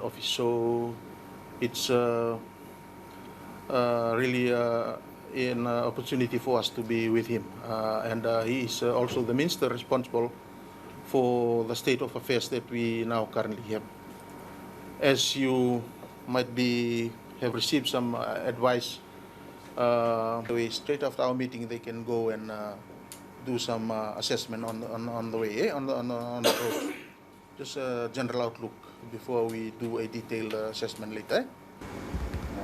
office. So it's really an opportunity for us to be with him. And he is also the minister responsible for the state of affairs that we now currently have. As you might have received some advice, straight after our meeting they can go and do some assessment on the way, on the road. Just a general outlook before we do a detailed assessment later.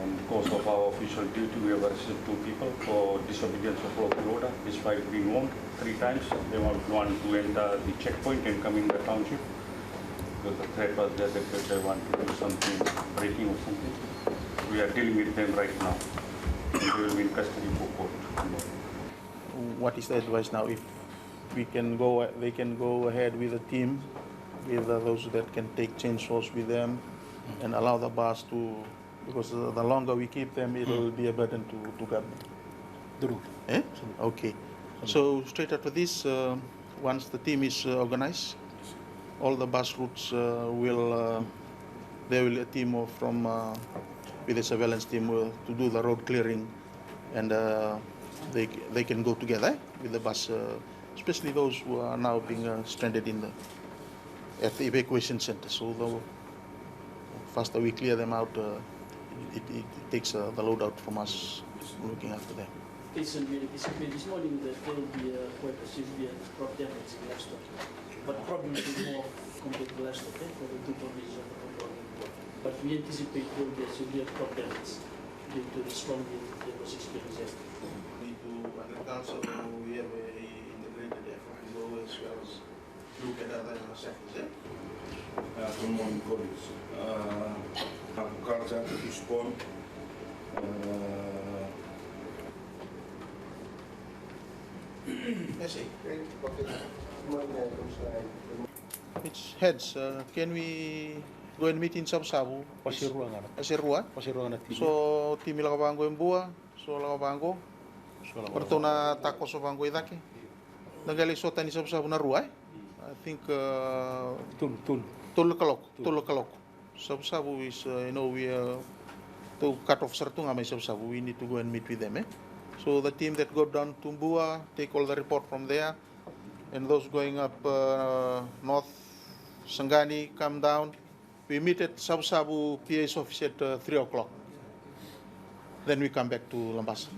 In the course of our official duty, we have arrested 2 people for disobedience of local order, despite being warned 3 times. They want to enter the checkpoint and come in the township. Because the threat was there that they want to do something, breaking or something. We are dealing with them right now. And they will be in custody for court. What is the advice now? If we can go, they can go ahead with a team, with those that can take chainsaws with them, and allow the bus to, because the longer we keep them, it will be a burden to government. Eh? Okay. So straight after this, once the team is organized, all the bus routes there will a team from with a surveillance team to do the road clearing, and they can go together with the bus, especially those who are now being stranded at the evacuation center. So the faster we clear them out, it takes the load out from us looking after them. It's anticipated this morning that there will be quite a severe crop damage in livestock, but probably more compared to livestock for the 2 provinces of the controlling board. But we anticipate there will be a severe crop damage due to the storm that was experienced yesterday. To agriculture, we have a integrated effort to go as well as look at other sectors. Good morning, colleagues. Agriculture to respond. It's heads. Can we go and meet in Sabu-Sabu? Pasirua. So timi lakabango yung buwa. So lakabango. Perto na tako sa bango idake. Nagali so tani Sabu-Sabu na ruwa. I think Tul-Kalok. Sabu-Sabu is we to cut off Sartunga may Sabu-Sabu. We need to go and meet with them. So the team that go down to Mbua, take all the report from there, and those going up north, Sangani, come down. We meet at Sabu-Sabu PA's office at 3 o'clock. Then we come back to Labasa.